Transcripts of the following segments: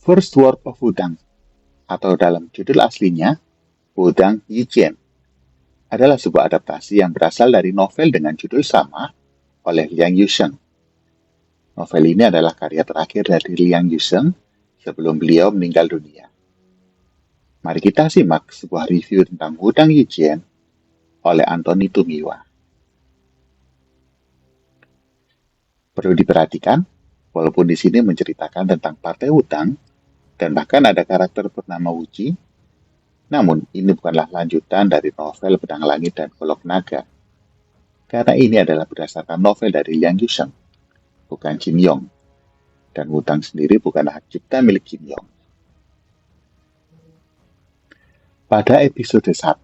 First Word of Wudang, atau dalam judul aslinya, Wudang Yijian, adalah sebuah adaptasi yang berasal dari novel dengan judul sama oleh Liang Yusheng. Novel ini adalah karya terakhir dari Liang Yusheng sebelum beliau meninggal dunia. Mari kita simak sebuah review tentang Wudang Yijian oleh Anthony Tumiwa. Perlu diperhatikan, walaupun di sini menceritakan tentang Partai Wudang dan bahkan ada karakter bernama Wuji, namun ini bukanlah lanjutan dari novel Pedang Langit dan Golok Naga. Karena ini adalah berdasarkan novel dari Liang Yusheng, bukan Jin Yong. Dan Wudang sendiri bukanlah hak cipta milik Jin Yong. Pada episode 1,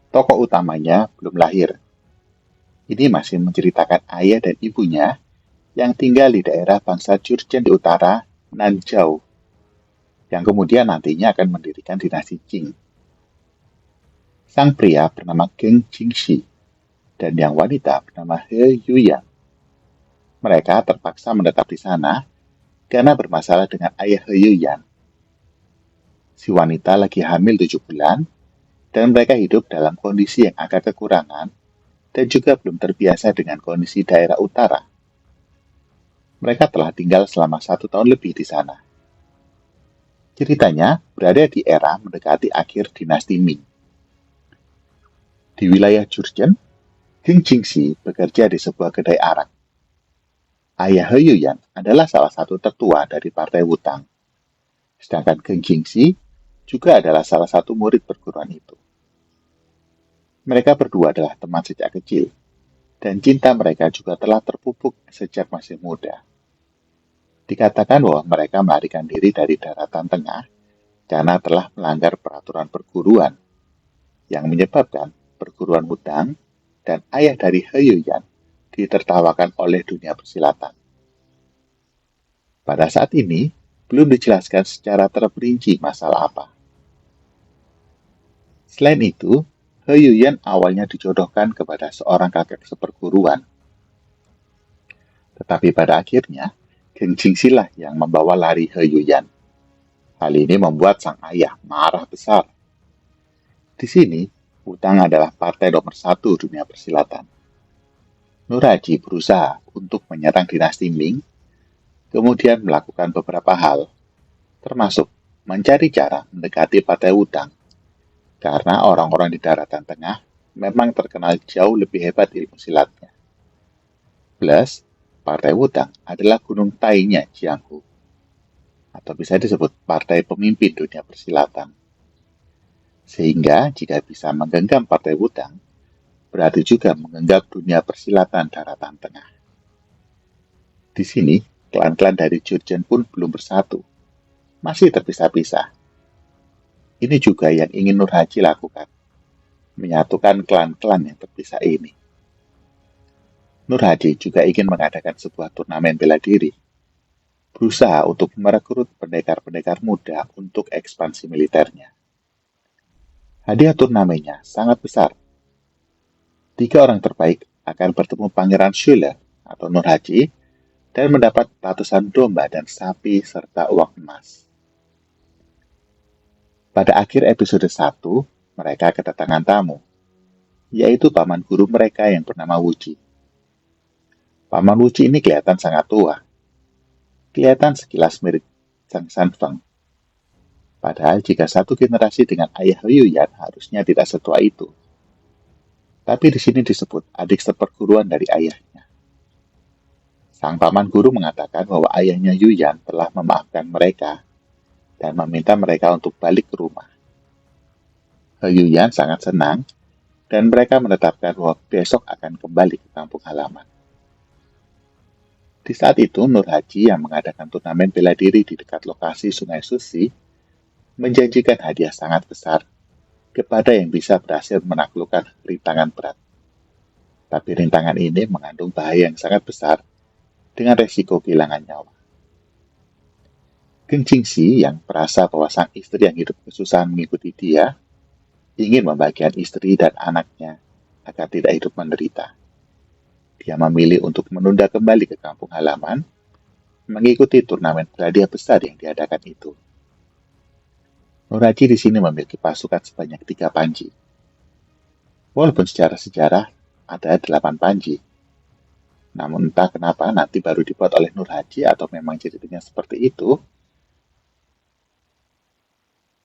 tokoh utamanya belum lahir. Ini masih menceritakan ayah dan ibunya yang tinggal di daerah bangsa Jurchen di utara Nanzhou, yang kemudian nantinya akan mendirikan dinasti Qing. Sang pria bernama Geng Jingxi dan yang wanita bernama He Yuyan. Mereka terpaksa menetap di sana karena bermasalah dengan ayah He Yuyan. Si wanita lagi hamil 7 bulan dan mereka hidup dalam kondisi yang agak kekurangan dan juga belum terbiasa dengan kondisi daerah utara. Mereka telah tinggal selama 1 tahun lebih di sana. Ceritanya berada di era mendekati akhir dinasti Ming. Di wilayah Jurchen, Geng Jingxi bekerja di sebuah kedai arak. Ayah He Yuyan adalah salah satu tetua dari Partai Wudang. Sedangkan Geng Jingxi juga adalah salah satu murid perguruan itu. Mereka berdua adalah teman sejak kecil, dan cinta mereka juga telah terpupuk sejak masih muda. Dikatakan bahwa mereka melarikan diri dari daratan tengah karena telah melanggar peraturan perguruan, yang menyebabkan perguruan Wudang dan ayah dari He Yuyan ditertawakan oleh dunia persilatan. Pada saat ini, belum dijelaskan secara terperinci masalah apa. Selain itu, He Yuyan awalnya dijodohkan kepada seorang kakek seperguruan. Tetapi pada akhirnya, Geng Jingxi lah yang membawa lari He Yuyan. Hal ini membuat sang ayah marah besar. Di sini, Wudang adalah partai nomor 1 dunia persilatan. Nurhaci berusaha untuk menyerang dinasti Ming, kemudian melakukan beberapa hal, termasuk mencari cara mendekati partai Wudang, karena orang-orang di daratan tengah memang terkenal jauh lebih hebat ilmu silatnya. Plus, Partai Wudang adalah gunung tainya Jianghu, atau bisa disebut partai pemimpin dunia persilatan. Sehingga jika bisa menggenggam Partai Wudang, berarti juga menggenggam dunia persilatan daratan tengah. Di sini, klan-klan dari Jurchen pun belum bersatu, masih terpisah-pisah. Ini juga yang ingin Nurhaci lakukan, menyatukan klan-klan yang terpisah ini. Nurhaci juga ingin mengadakan sebuah turnamen bela diri, berusaha untuk merekrut pendekar-pendekar muda untuk ekspansi militernya. Hadiah turnamennya sangat besar. 3 orang terbaik akan bertemu Pangeran Schuyler atau Nurhaci dan mendapat ratusan domba dan sapi serta uang emas. Pada akhir episode 1, mereka kedatangan tamu, yaitu paman guru mereka yang bernama Wuji. Paman Wuji ini kelihatan sangat tua. Kelihatan sekilas mirip Zhang Sanfeng. Padahal jika satu generasi dengan ayah He Yuyan harusnya tidak setua itu. Tapi di sini disebut adik seperguruan dari ayahnya. Sang paman guru mengatakan bahwa ayahnya Yuyan telah memaafkan mereka dan meminta mereka untuk balik ke rumah. He Yuyan sangat senang dan mereka menetapkan bahwa besok akan kembali ke kampung halaman. Di saat itu, Nurhaci yang mengadakan turnamen bela diri di dekat lokasi Sungai Susi menjanjikan hadiah sangat besar kepada yang bisa berhasil menaklukkan rintangan berat. Tapi rintangan ini mengandung bahaya yang sangat besar dengan resiko kehilangan nyawa. Geng Jingxi yang merasa bahwa sang istri yang hidup kesusahan mengikuti dia ingin membagikan istri dan anaknya agar tidak hidup menderita. Dia memilih untuk menunda kembali ke kampung halaman, mengikuti turnamen berhadiah besar yang diadakan itu. Nurhaci di sini memiliki pasukan sebanyak 3 panji. Walaupun secara sejarah ada 8 panji. Namun entah kenapa nanti baru dibuat oleh Nurhaci atau memang ceritanya seperti itu.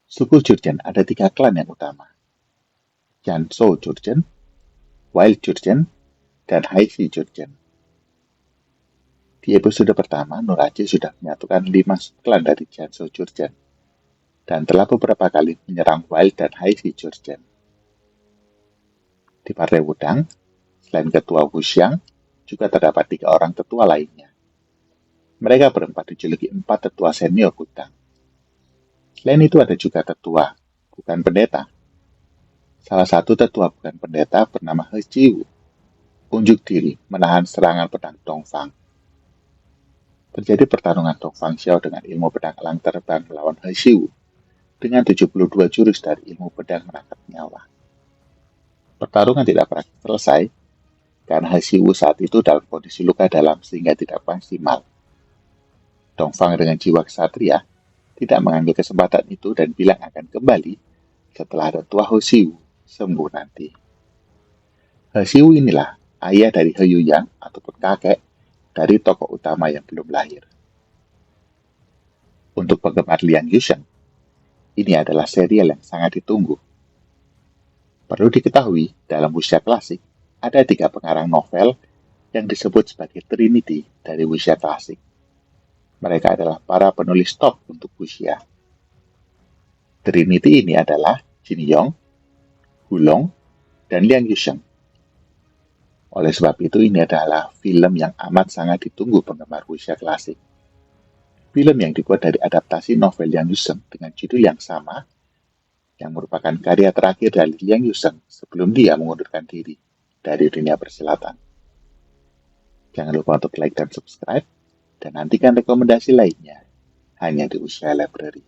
Suku Jurchen ada 3 klan yang utama. Janzhou Jurchen, Wild Jurchen, dan Haishi Jurchen. Di episode pertama, Nurhaci sudah menyatukan 5 subklan dari Janzhou Jurchen dan telah beberapa kali menyerang Wild dan Haishi Jurchen. Di Partai Wudang, selain ketua Wuxiang, juga terdapat 3 orang tetua lainnya. Mereka berempat dijuluki 4 tetua senior Wudang. Selain itu ada juga tetua, bukan pendeta. Salah satu tetua bukan pendeta bernama He Jiwu, unjuk diri menahan serangan pedang Dongfang. Terjadi pertarungan Dongfang Xiao dengan ilmu pedang elang terbang melawan He Jiwu dengan 72 jurus dari ilmu pedang menangkap nyawa. Pertarungan tidak pernah selesai karena He Jiwu saat itu dalam kondisi luka dalam sehingga tidak maksimal. Dongfang dengan jiwa ksatria tidak mengambil kesempatan itu dan bilang akan kembali setelah ada tua He Jiwu sembuh nanti. He Jiwu inilah ayah dari He Yuyang ataupun kakek dari tokoh utama yang belum lahir. Untuk penggemar Liang Yusheng, ini adalah serial yang sangat ditunggu. Perlu diketahui, dalam wuxia klasik, ada 3 pengarang novel yang disebut sebagai Trinity dari wuxia klasik. Mereka adalah para penulis top untuk wuxia. Trinity ini adalah Jin Yong, Hulong, dan Liang Yusheng. Oleh sebab itu, ini adalah film yang amat sangat ditunggu penggemar wuxia klasik. Film yang dibuat dari adaptasi novel Liang Yusheng dengan judul yang sama, yang merupakan karya terakhir dari Liang Yusheng sebelum dia mengundurkan diri dari dunia persilatan. Jangan lupa untuk like dan subscribe, dan nantikan rekomendasi lainnya hanya di Wuxia Library.